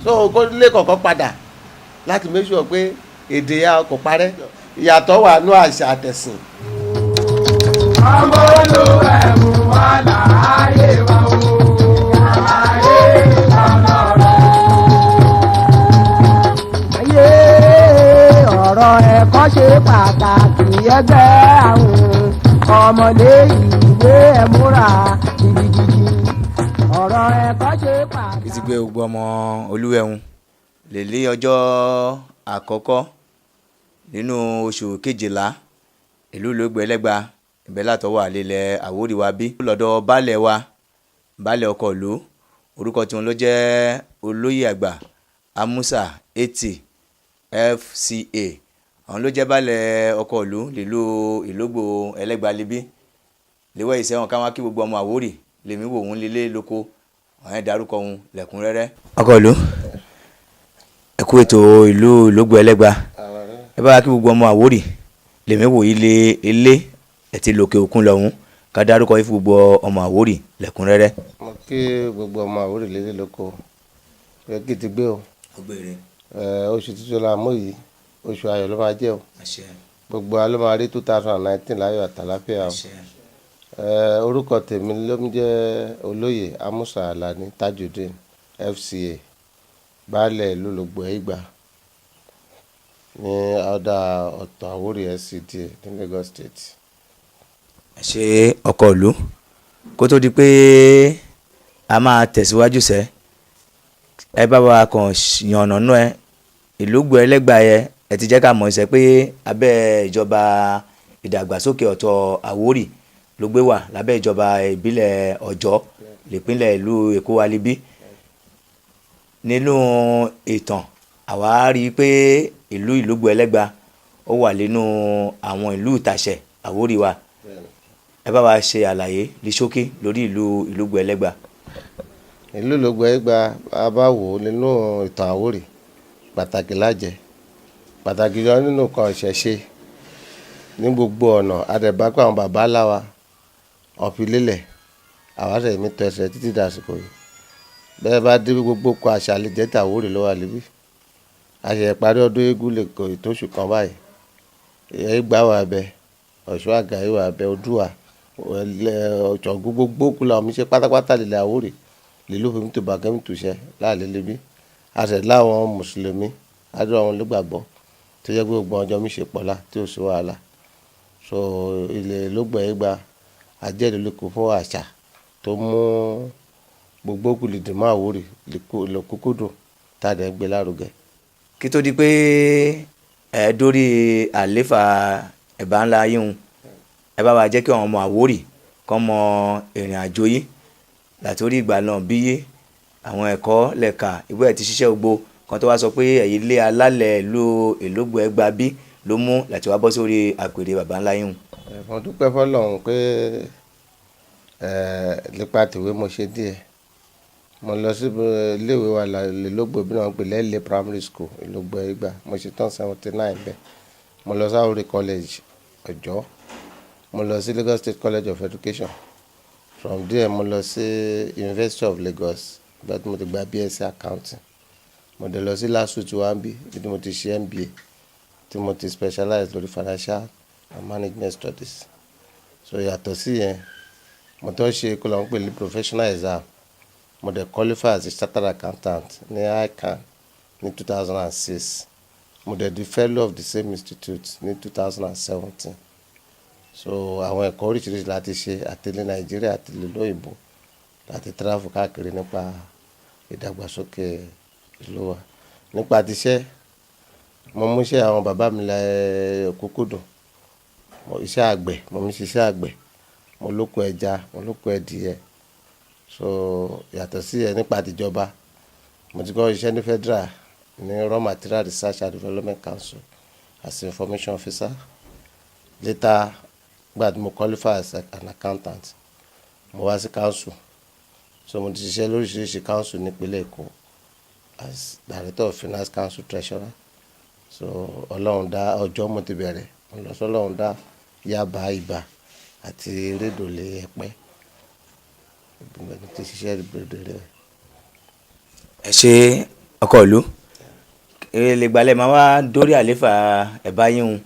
so kó lè kọ̀ọ̀kan padà láti make sure pé èdè ya kò parẹ́ ìyàtọ̀ wà nú àṣà àtẹ̀sìn. ọmọ olùwẹ̀mú wà láàyè wa o láàyè lọ́nà rẹ̀. ayé ọ̀rọ̀ ẹ̀kọ́ ṣe pàtàkì ẹgbẹ́ àwọn ọmọdé ìwé ẹ̀múra gidigidi ọ̀rọ̀ ẹ̀kọ́ ṣe pàtàkì. ti gbé gbogbo ọmọ olúwẹ̀hún lè lé ọjọ́ àkọ́kọ́ nínú oṣù kejìlá ìlú Ìlógbò Ẹlẹ́gbà ibẹ̀ látọwọ́ àlelẹ̀ Àwórì wa bí lọ́dọ̀ baálẹ̀ wa baálẹ̀ ọkọ̀ ìlú orúkọ tí wọn ló jẹ́ olóyè àgbà Amusa Eti FCA àwọn ló jẹ́ baálẹ̀ ọkọ̀ ìlú lílù Ìlógbò Ẹlẹ́gbà libí léwọ́ ìṣẹ́wọ̀n káwọn kí gbogbo ọmọ Àwórì lèmi wò wọ́n lílé lóko àwọn ẹ̀ dárúkọ wọn lẹ́kùnrẹ́rẹ́. ọkọ̀ ìlú ẹ kú ètò ìlú Ìlógbò Ẹlẹ́gbà ẹ bá kí gbogbo ọmọ Àwórì lèmi wò ilé ilé ẹtì lòkè òkun lọ́hún ká dárúkọ yìí fún gbogbo ọmọ Àwórì lẹ́kùnrẹ́rẹ́. mo kí gbogbo ọmọ Àwórì lélẹ̀ lóko ẹ kí ti gbé o oṣù tuntun la mú yìí oṣù ayọ̀ ló máa jẹ́ o gbogbo wa ló máa rí 2019 láyọ̀ àtàláfíà o orúkọ tèmi ló ń jẹ́ olóyè Amusa Alani Tajudeen FCA baálẹ̀ ìlú Ìlógbò Ẹlẹ́gbà ní ọ̀dà ọ̀tọ̀ Àwórì SCDA ní Lagos State. ẹ ṣe ọkọ̀ ìlú kó tó di pé a máa tẹ̀síwájú sẹ́ ẹ bá wa kàn yànnà náà ẹ Ìlógbò Ẹlẹ́gbà yẹ ẹ ti jẹ́ ká mọ̀ ṣe pé abẹ́ ìjọba ìdàgbàsókè ọ̀tọ̀ Àwórì ló gbé wà lábẹ́ ìjọba ìbílẹ̀ Ọ̀jọ́ nípínlẹ̀ ìlú Èkó wa libí nínú ìtàn àwa rí i pé ìlú Ìlógbò Ẹlẹ́gbà ó wà nínú àwọn ìlú ìtàṣẹ Àwórì wa ẹ bá wa ṣe àlàyé ní ṣókí lórí ìlú Ìlógbò Ẹlẹ́gbà. ìlú Ìlógbò Ẹlẹ́gbà a bá wò ó nínú ìtàn Àwórì pàtàkì lájẹ pàtàkì yọ nínú kan ìṣẹ̀ṣe ní gbogbo ọ̀nà àdẹ̀bákọ àwọn bàbá láwa ọ̀fìlélẹ̀ àwárẹ̀ mi tọ́ ẹsẹ̀ títí dàsìkò yìí bẹ́ẹ̀ bá dé gbogbo kọ àṣà lè jẹ́ tàwórì ló wà níbí àṣẹ ìparí ọdún eégún lè kọ ìtóṣù kan báyìí Ẹ̀gbá wà bẹ Ọ̀ṣun Àgàyí wà bẹ Odùwà ọ̀ṣọ́gun gbogbo kúlà omi ṣe pátápátá lè Àwórì lè ló fi mí tó bàgẹ́mì tó ṣẹ láàlẹ́ lébi àṣẹ láwọn mùsùlùmí adúlọ àwọn olùgbàgbọ́ tó jẹ́ gbogbo ọjọ́ mi ṣe pọ̀lá tí ò sí wàhálà so ilẹ̀ Ìlógbò Ẹlẹ́gbà ajẹ́rìílẹ́kọ̀ọ́ fún àṣà tó mú gbogbo kùlìdì máa Àwórì lòkúkúdùn tàdé gbé lárugẹ. kí tó di pé ẹ dórí àléfà ẹ̀bá ńlá yíhun ẹ bá wa jẹ́ kí àwọn ọmọ Àwórì kọ́ mọ ìrìn àjò yìí látòrí ìgbà náà bí yé àwọn ẹ̀kọ́ lẹ́ka ìwé ẹ̀ ti ṣiṣẹ́ gbogbo kan tó wá sọ pé ẹ̀yìn ilé alálẹ̀ ìlú Ìlógbò Ẹlẹ́gbà bí ló mú láti wá bọ́ sórí àpèrè bàbá ńlá yíhun. mo dúpẹ́ fọlọ́run pé nípa tìwé mo ṣe díẹ̀ mo lọ sí iléèwé wa Ìlógbò bí wọ́n pè lẹ́lẹ̀ primary school Ìlógbò Ẹlẹ́gbà mo ṣe tán 79 bẹ́ẹ̀ mo lọ sí Àwórì college Ọ̀jọ́ mo lọ sí Lagos State College of Education from there mo lọ sí University of Lagos bí mo ti gba BSc accounting mo dẹ̀ lọ sí LASU tí wọ́n bí bí mo ti ṣe MBA tí mo ti specialize lórí financial and management studies so yàtọ̀ sí yẹn mo tó ṣe kó lọ́n pè ní professional exam mo dẹ̀ qualify as a chartered accountant ní ICAN ní 2006 mo dẹ̀ di fellow of the same institute ní 2017 so àwọn ẹ̀kọ́ oríṣiríṣi láti ṣe àtẹlẹ Nàìjíríà àtẹlẹ lóyìnbó láti travel káàkiri nípa ìdàgbàsókè ìlú wa nípa tiṣẹ́ mo mú iṣẹ́ àwọn bàbá mi la òkúkúdùn iṣẹ́ àgbẹ̀ mo mú iṣẹ́ àgbẹ̀ mo lóko ẹja mo lóko ẹdìyẹ so yàtọ̀ sí ẹ nípa tìjọba mo ti kọ́ iṣẹ́ ní federal ní raw material research and development council as information officer later gbàdí mo qualify as an accountant mo wá sí council so mo ti ṣiṣẹ́ lóríṣiríṣi council nípínlẹ̀ Èkó as director of finance council treasurer so Ọlọ́run dá Ọ̀jọ́ mo ti bẹ̀rẹ̀ mo lọ sí Ọlọ́run dá Yaba Ìbà àti Rédòlè Ẹ̀pẹ́ ìgbìmọ̀ ti ṣiṣẹ́ ìbẹ̀rẹ̀ rẹ̀. ẹ ṣe ọkọ ìlú lè gbalẹ̀ máa wá dórí àléfà ẹ̀bá yín un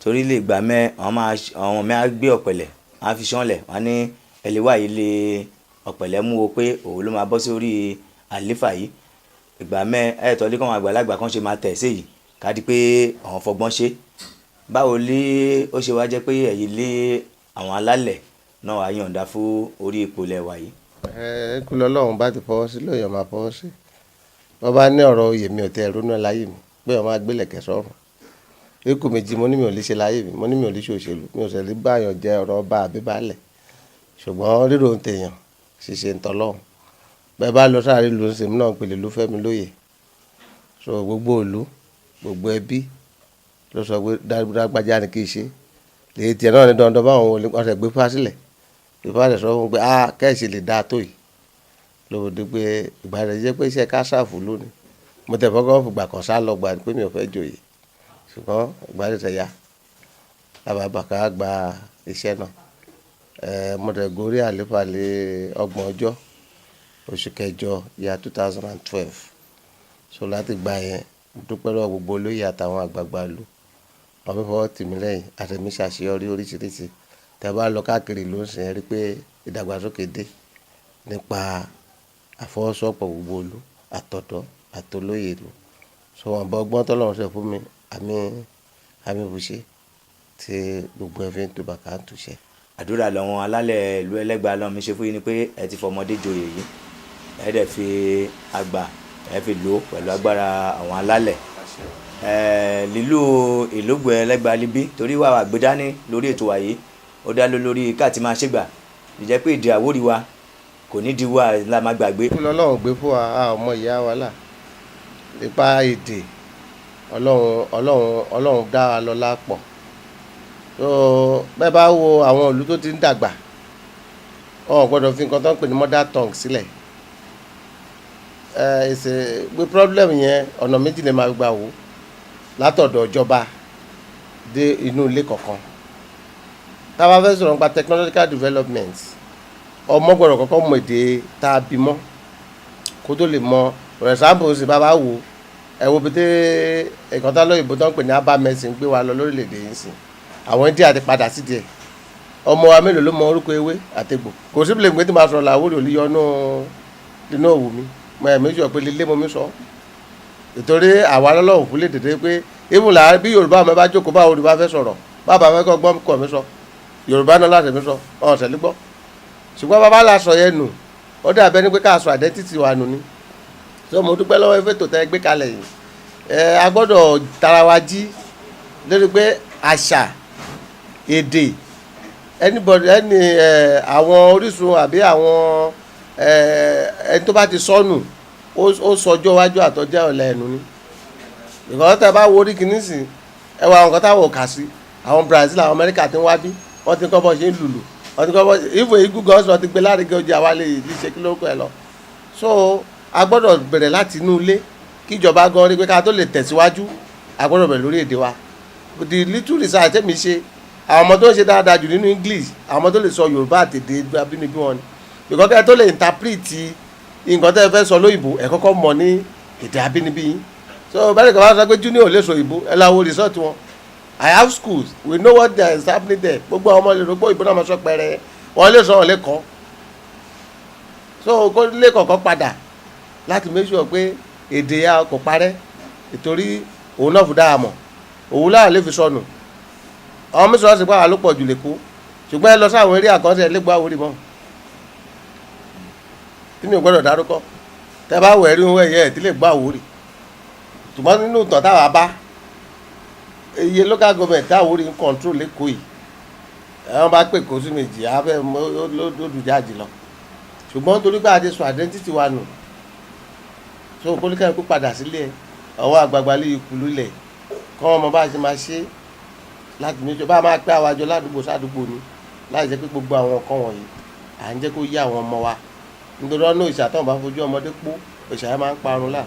torí lè gbà mẹ́ àwọn mẹ́ á gbé ọ̀pẹ̀lẹ̀ á fi ṣánlẹ̀ wọ́n ní ẹlẹ́wà yìí lè ọ̀pẹ̀lẹ̀ mú o pé òun ló máa bọ́ sí orí àléfà yìí ìgbà mẹ́ ẹ̀ẹ́tọ́ lé kọ́ àwọn àgbàlagbà kan ṣe máa tẹ̀ sí yìí ká di pé àwọn fọgbọ́n ṣe báwo lé ó ṣe wá jẹ́ pé ẹ̀yìn lé àwọn alálẹ̀ náà wá yọ̀ǹda fún orí ipò lẹ́wà yìí. kú lọ́lọ́run bá ti fọwọ́ sí lóyún máa fọwọ́ sí wọ́n bá ní ọ̀rọ̀ oyè mi ò tẹ ẹ̀rọ náà láyé mi pé wọ́n máa gbélé kẹsọ́rùn ikú méjì mo ní mi ò lè ṣe láyé mi mo ní mi ò lè ṣe òṣèlú mi ò ṣẹlẹ̀ báyọ̀ jẹ ọ̀rọ̀ ọba àbí baálẹ̀ ṣùgbọ́n rírò ń tèèyàn ṣiṣẹ́ ń tọ́lọ́run bẹ́ẹ̀ bá lọ sáré lu ṣèmi náà pèlè ló fẹ́ mi lóye so gbogbo òlu gbogbo ẹbí ló sọ pé dágbájá ni kì í ṣe lèyí tiẹ̀ náà ní dandan báwọn ọ̀sẹ̀ gbé fásílẹ̀ ìfowópamọ́ sọ fún pé kẹ́ẹ̀sì lè dáa tó yìí lówó di pé ìgbà rẹ̀ jẹ́ pé iṣẹ́ ká ṣàfù lónìí mo tẹ̀ fọ́kọ́ fìgbà kan sá lọ gbà pé mi ò fẹ́ joyè ṣùgbọ́n ìgbà rẹ̀ tẹ̀ ya lábàbàkà gba iṣẹ́ náà mo tẹ̀ gorí àléfà lé 30 ọjọ́ oṣù kẹjọ ya 2012 so láti gbà yẹn mo dúpẹ́ lọ́wọ́ gbogbo olóyè àtàwọn àgbààgbà ìlú wọn fẹ́ fọwọ́ tì mí lẹ́yìn àtẹ̀mí ṣàṣeyọrí oríṣiríṣi tẹ́ bá lọ káàkiri ló ń sìn ẹ́ rí pé ìdàgbàsókè dé nípa àfọwọ́sowọ́pọ̀ gbogbo olú àtọ̀dọ́ àtolóyè ìlú so wọn bọ ọgbọ́n tọ́lọ́run ṣe fún mi àmì ìbùṣe tí gbogbo ẹ fi ń tuba ká ń túṣẹ. àdúrà lọ́wọ́n alálẹ̀ ìlú Ẹlẹ́gbà lọ́wọ́ mi ṣe fún yín ni pé ẹ ti fọmọdé joyè yìí ẹ dẹ̀ fi àgbà ẹ fi lò pẹ̀lú agbára àwọn alálẹ̀ lílù Ìlógbò Ẹlẹ́gbà líbí torí wà wà gbé dání lórí ètò wàyí ó dá lórí káàtì máa ṣègbà ìjẹ́ pé ìdí Àwórì wa kò ní di wá la máa gbàgbé. kí lọ́lọ́run gbé fún wa ọmọ ìyá wa là nípa èdè ọlọ́run dá wa lọ́lá pọ̀ so bẹ́ẹ̀ bá wo àwọn ìlú tó ti ń dàgbà wọn ò gbọ́dọ̀ fi nǹkan tó ń pè ní mother tongue sílẹ̀ gbé problem yẹn ọ̀nà méjì lè máa gbà wò látọ̀dọ̀ ìjọba dé inú ilé kọ̀ọ̀kan tá a bá fẹ́ sọ̀rọ̀ nípa technological development ọmọ gbọ́dọ̀ kọ́kọ́ mọ èdè tá a bímọ kó tó lè mọ for example sì bàbá wò ẹ wo pété ìkọ́tà lóyìnbó tó ń pè ní herbal medicine gbé wa lọ lórílẹ̀‐èdè yìí sìn àwọn India ti padà sí díẹ̀ ọmọ wa mélòó ló mọ orúkọ ewé àtegbò kò sí bìlẹ̀ tí màá sọ̀rọ̀ làwórì ò lè yọ nínú òwú mi mo ẹ̀ méjì ọ̀pẹ lílé mo mi sọ ìtorí àwa lọ́lọ́run fún lè tètè pé even là bí Yorùbá mi bá jókòó báwo ni bá fẹ́ sọ̀rọ̀ bàbá fẹ́ kọ́ gbọ́n kọ́ mi sọ Yorùbá náà láti mi sọ ọ̀sẹ̀ lé gbọ́ ṣùgbọ́n bàbá la sọ yẹn nù ó dàbẹ́ ní pé ká sọ identity wa nù ni so mo dúpẹ́ lọ́wọ́ ẹ̀fẹ́ tó tẹ́ gbé kalẹ̀ yìí a gbọ́dọ̀ tara wa jí lórí pé àṣà èdè àwọn orísun àbí àwọn ẹni tó bá ti sọnù ó sọjọ́ wájú àtọ́jà ọ̀la ẹ̀nu ni ìkọ́ tẹ́ bá wo orí kìíní sí ẹ wọ àwọn nǹkan táwọn ò kà sí àwọn Brazil àwọn Amẹ́ríkà ti ń wá bí wọ́n ti kọ́ bọ́ ṣe ń lùlù ìfò igun gọ́ọ̀sì ti gbé lárugẹ ojú àwa lè ṣe kí lórúkọ ẹ lọ so a gbọ́dọ̀ bẹ̀rẹ̀ láti inú ilé kíjọba gan rí pé ká tó lè tẹ̀síwájú a gbọ́dọ̀ bẹ̀rẹ̀ lórí èdè wa the little research tẹ́mi ṣe àwọn ọmọ tó ń ṣe dáadáa jù nínú English àwọn ọmọ tó lè sọ Yorùbá àtèdè abínibí wọn ni because kẹ́ tó lè interpret nǹkan tẹ́ fẹ́ sọ lóyìnbó ẹ̀ kọ́kọ́ mọ̀ ní èdè abínibí yín so bẹ́ẹ̀ ni kò bá sọ pé junior ò lè sọ òyìnbó ẹ láwo result wọn I have schools we know what is happening there gbogbo àwọn ọmọ lè rògbò ìbọn náà máa sọ pẹrẹ wọn lè sọ wọn lè kọ so kó lè kọ̀ọ̀kan padà láti make sure pé èdè ya kò parẹ́ ìtorí òun náà fún dáa mọ̀ òun láà lè fi sọnù àwọn mẹ́sàn-án sì pàwọ́ ló pọ̀ jù lè kó ṣùgbọ́n ẹ lọ sáwọn eré àkọsí ẹ lẹ́gbọ́ Àwórì mọ́ tí mi ò gbọ́dọ̀ dárúkọ tẹ bá wẹ̀ rí ohun ẹ̀yẹ ẹ̀ tí lè gbọ́ Àwórì ṣùgbọ́n nínú ìtàn táwa bá iye local government Àwórì ń control lẹ́kọ̀ọ́ yìí ẹ̀wọ̀n bá pè kó sí méjì abẹ́ lódùjáàjì lọ ṣùgbọ́n torí pé a ti sọ identity wa nù so kólíkà kó padà sílé ẹ̀ ọwọ́ àgbààgbà lè kú lulẹ̀ kọ́ ọmọ bá ṣe máa ṣe láti méjọ bá máa pẹ́ àwàjọ ládùúgbò sádùúgbò ni láì jẹ́ pé gbogbo àwọn nǹkan wọ̀nyí à ń jẹ́ kó yé àwọn ọmọ wa nítorí ọ̀nà ìṣàtọ̀ bá fojú ọmọdé pọ̀ ìṣàyà máa ń parun là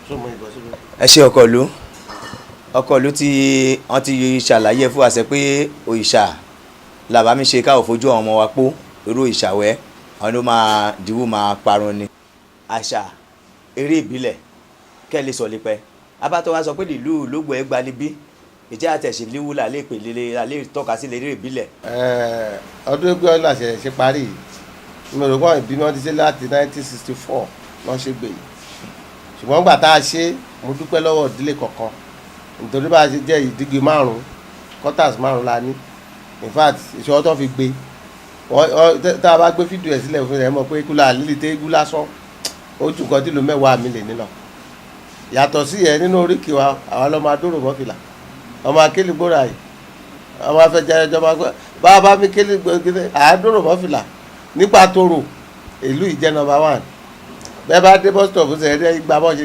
so mo ìbọn síbi. ẹ ṣe ọkọ ìlú tí wọ́n ti ṣàlàyé fún àṣẹ pé òrìṣà làbá mi ṣe káwọ́ fojú àwọn ọmọ wa pọ̀ irú ìṣàwẹ́ àwọn ló máa dìwú máa parun ni àṣà eré ìbílẹ̀ kẹ́ lè sọ lè pẹ́ abátọ́ wa sọ pé ìlú Ológbò ẹ̀ gbalẹ̀ bí ìjẹ́ àtẹ̀sí líwú là lè pè lè tọ́ka sí eré ìbílẹ̀. ọdún ẹgbẹ́ ọ̀la ṣe parí mi ò rò pé ìbí wọn ti ṣe láti 1964 wọ́n ṣe gbè yìí ṣùgbọ́n gbà tá a ṣe mo dúpẹ́ lọ́wọ́ ìdílé kọ̀ọ̀kan nítorí bá a ṣe jẹ́ ìdíje 5 quarters 5 la ní in fact ìṣòro tó fi gbé tá a bá gbé fídíò ẹ̀ sílẹ̀ fún ẹ̀ mọ̀ pé kúlà lílì tẹ́ igú lásán ó tún kan tí lo 10 mi lè nílọ yàtọ̀ sí ẹ̀ nínú oríkì wa àwọn ọmọ adóró mọ́fìlà ọmọ akéli gbóra yìí ọmọ afẹ́jẹ́ ìjọba bá a bá mi kéli gbóra àádóró mọ́fìlà nípa tóró ìlú ìjẹ́ number 1 bẹ́ẹ̀ bá dé bus stop ṣe ẹ̀rí igba bọ́ ṣe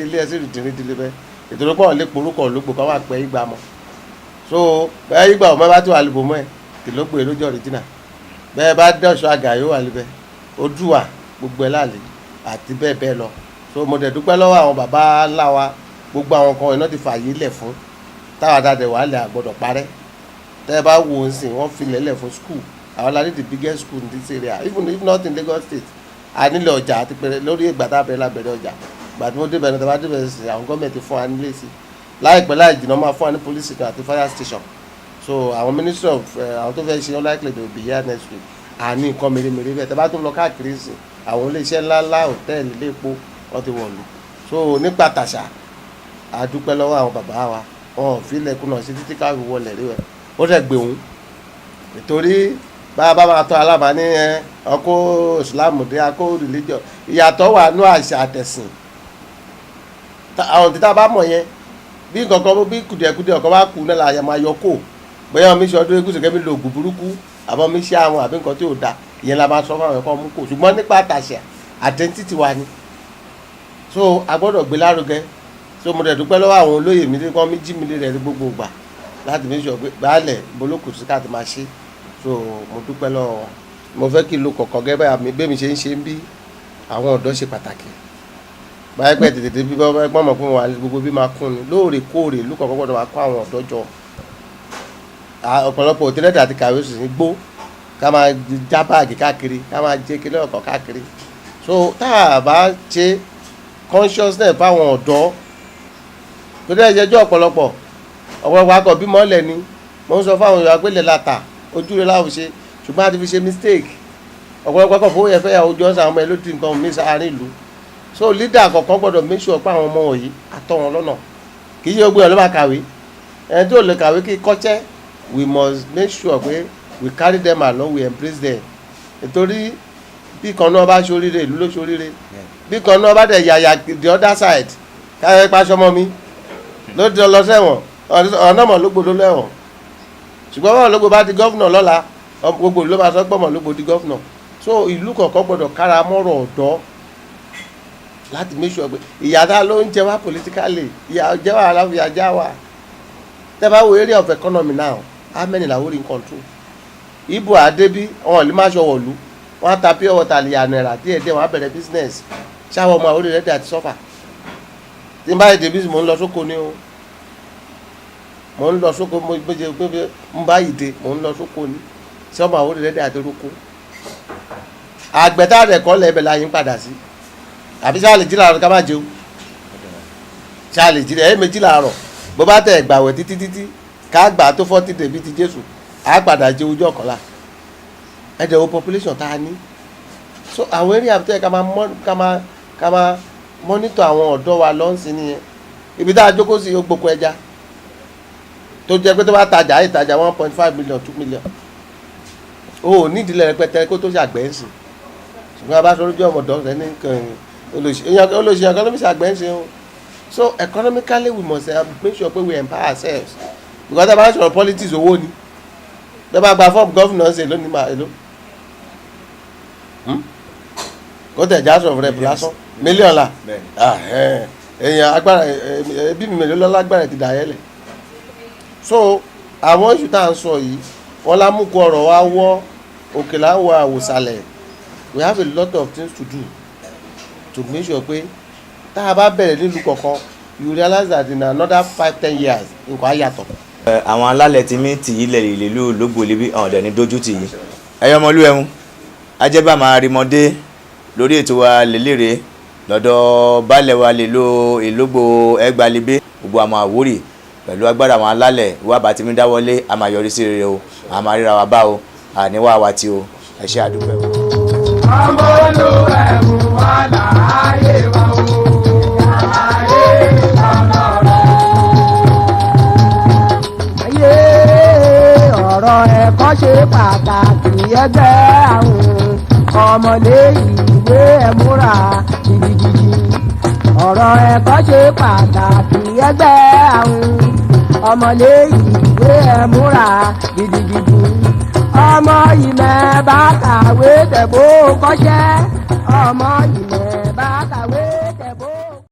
ilé ẹ̀sìn ìdìrídìrí bẹ́ẹ̀ ìtòrò pọ̀ lé porúkọ Ológbò kan wà pẹ́ igba mọ́ so bẹ́ẹ̀ igba ọmọ bá tó wà lùbọ̀ mọ́ ẹ̀ Ológbò lójú ọ̀rìjìnà bẹ́ẹ̀ bá dọ̀ṣọ́ àgà yóò wà níbẹ̀ Odùwà gbogbo ẹ̀ láàlẹ́ àti bẹ́ẹ̀ bẹ́ẹ̀ lọ so mo dẹ̀ dúpẹ́ lọ́wọ́ àwọn bàbá ńlá wa gbogbo àwọn kan iná ti fààyè lẹ̀ fún táwa dáadẹ̀ wà lẹ̀ àgbọ̀dọ̀ parẹ́ tẹ́ ẹ bá wo ń sìn wọ́n fi lẹ́lẹ̀ fún school àwọn la ní the biggest school in this area even if not in Lagos State a nílẹ̀ ọjà àti pẹ̀rẹ̀ lórí ìgbà tá a bẹ̀rẹ̀ lábẹ̀rẹ̀ ọjà ìgbà tí mo débẹ̀ ní tàbá débẹ̀ sí àwọn gọ́ọ̀mẹ̀ntì fún wa nílé sí láìpẹ́ láì jìnnà máa fún wa ní police station àti fire station so àwọn ministry of àwọn tó fẹ́ ṣe unlikely they will be here next week àní nǹkan mèremère bẹ́ẹ̀ tàbá tó ń lọ káàkiri sí àwọn iléeṣẹ́ ńláńlá hòtẹ́ẹ̀lì ilé epo wọ́n ti wọ̀lú so nípa tàṣà a dúpẹ́ lọ́wọ́ àwọn bàbá wa wọn ò fi ilẹ̀kùn náà sí títí káwé wọlé rí ẹ̀ ó dẹ̀ gbé òun nítorí bá máa tọ́ alábàá ní ọkọ̀ ìsìlámù dé akó religion ìyàtọ̀ wà ní àṣà àtẹ̀sìn àwọn tí tá a bá mọ̀ yẹn bí nǹkan bí kùdìẹ̀kùdìẹ̀ ọ̀kan bá kú náà la máa yọ kó bóyá omi ṣe ọdún egúsù kẹ́mi lo oògùn burúkú àbọ̀ omi ṣe àwọn àbí nǹkan tí ò da ìyẹn la máa sọ fún àwọn ẹ̀kọ́ mú kó ṣùgbọ́n nípa àtàṣà identity wa ni so a gbọ́dọ̀ gbé lárugẹ so mo dẹ̀ dúpẹ́ lọ́wọ́ àwọn olóyè mi tí wọ́n mi jí mi lé rẹ̀ ní gbogbo ìgbà láti fi sọ pé baálẹ̀ bolókù sí káàtì máa ṣe so mo dúpẹ́ lọ́wọ́ wọn. mo fẹ́ kí ìlú kọ̀ọ̀kan gẹ́gẹ́ bẹ́ẹ̀ mi ṣe ń ṣe ń bí àwọn ọ̀dọ́ ṣe pàtàkì báyìí pẹ́ tètè bí wọ́n mọ̀ fún wa gbogbo bí máa kún ni lóòrèkóòrè ìlú kọ̀ọ̀kan gbọ́dọ̀ máa kó àwọn ọ̀dọ́ jọ ọ̀pọ̀lọpọ̀ òtẹ́lẹ̀tì àti kàwé sì ní gbó ká máa já báàgì káàkiri ká máa jẹ́ kílẹ̀ ọ̀kọ̀ káàkiri so tá a bá ṣe consciousness fáwọn ọ̀dọ́ tó dẹ́ ẹ̀jẹ̀jọ́ ọ̀pọ̀lọpọ̀ akọ̀ bímọ lẹ̀ ni mo ń sọ fáwọn èèyàn agbélé láta ojú rẹ̀ láwọn ṣe ṣùgbọ́n a ti fi ṣe mistake ọ̀pọ̀lọpọ̀ akọ̀ fowó yẹn fẹ́ yà ojú ọ̀sán àwọn ọmọ ẹ̀ ló di nǹkan mi sáárín ìlú so leader kọ̀ọ̀kan gbọ́dọ̀ make sure pé àwọn ọmọ wọ̀nyí àtọ̀ wọn lọ́nà kì í ṣe gbogbo ẹ̀ ló máa kàwé ẹni tó lè kàwé kí kọ́ṣẹ́ we must make sure pé we carry them along we embrace them nítorí bí kan náà bá ṣoríire ìlú ló ṣoríire bí kan náà bá dẹ̀ yàyà the other side káyọ̀ pa sọmọ mi ló di lọ sẹ́wọ̀n ọ̀nà Mọ̀lógbò ló lẹ́wọ̀n ṣùgbọ́n Mọ̀lógbò bá di gọ́fúnà lọ́la gbogbo ló máa sọ pé Mọ̀lógbò di gọ́fúnà so ìlú kọ̀ọ̀kan gbọ́dọ̀ kára mọ́rọ̀ ọ̀dọ́ láti make sure pé ìyàtá ló ń jẹ wá politically ìyà jẹ́ wà aláfíà já wà tẹ́ bá wo area of economy now how many la wọ́n in control ibo àdébí wọn lè má ṣọwọ́ lù wọ́n á ta pure water lè yànnà ẹ̀rà díẹ̀díẹ̀ wọ́n á bẹ̀rẹ̀ business ṣáwọ́ ọmọ àwòrán rẹ̀ dẹ̀ àti sọ́fà tí n bá yẹ débí mò ń lọ sóko ni o mò ń lọ sóko mo jẹ pé n bá yìí dé mò ń lọ sóko ni ṣé ọmọ àwòrán rẹ̀ dẹ̀ àti roko àgbẹ̀tà rẹ̀ kọ́ lẹ́ẹ̀bẹ̀ la yín padà sí àbí sáà lè jí làárọ̀ ká má jẹun sáà lè jí ẹ̀ méjì làárọ̀ bó bá tẹ̀ gbàwẹ̀ títí ká gbà tó 40 dèbí ti Jésù á padà jẹ ojú ọ̀kọ́lá ẹ̀dẹ̀ wo population tá a ní so àwọn eré àbútẹ́ ká máa mọ́nítọ̀ àwọn ọ̀dọ́ wa lọ́nsìn nìyẹn ibi tá a jókòó sí gbogbo ẹja tó jẹ́ pé tó bá tajà ìtajà 1.5 million 2 million o nídìílẹ̀ rẹpẹtẹ kó tó ṣàgbẹ́ǹsìn ṣùgbọ́n a bá sọ lójú ọmọdé rẹ ní olóṣèlú economic ṣàgbẹ́ǹsìn o so economically we must make sure pé we empower ourselves because ẹ bá ń sọ̀rọ̀ politics owó ni bẹ́ẹ̀ bá gba fọ́ọ̀mù gọ́fìnà ṣe lónìí máa èlò kó tẹ̀ já sọ̀rọ̀ rẹ̀ lásán mílíọ̀nù la èèyàn agbára ẹbí mi mélòó lágbára ti dà yẹlẹ̀ so àwọn iṣu tá à ń sọ yìí wọ́n lámùkù ọ̀rọ̀ wa wọ́ òkè láwọ̀ àwòsàlẹ̀ we have a lot of things to do to make sure pé tá a bá bẹ̀rẹ̀ nílùú kọ̀ọ̀kan you realize that in another 5-10 years nǹkan á yàtọ̀. àwọn alálẹ̀ tí mi tì í lẹ̀ ìlú Ológbò lébi ọ̀dẹ̀ ní dojú tì í ẹ̀yọ́ ọmọlúwẹ̀mú ajẹ́bà máa rí mọ́dé lórí ètò wa lélẹ́rẹ́ lọ́dọ̀ baálẹ̀ wa lè lo ìlógbò ẹgbàlébé gbogbo àmọ́ Àwórì pẹ̀lú agbára àwọn alálẹ̀ ìwà bàtí mi dáwọ́lé a máa yọrí sí rere o a máa ríra wa bá o àníwá wa tí o ẹ ṣé àdúpẹ́ o. ọmọ olùwẹ̀mú wà láàyè wa o láàyè lọ́nà rẹ̀. ayé ọ̀rọ̀ ẹ̀kọ́ ṣe pàtàkì ẹgbẹ́ àwọn ọmọlé ìwé ẹ̀múra gidigidi. ọ̀rọ̀ ẹ̀kọ́ ṣe pàtàkì ẹgbẹ́ àwọn ọmọlé ìwé ẹ̀múra gidigidi. ọmọ ìmẹ̀ bá kàwé tẹ̀bó kọ́ṣẹ́ ọmọ ìmẹ̀ bá kàwé.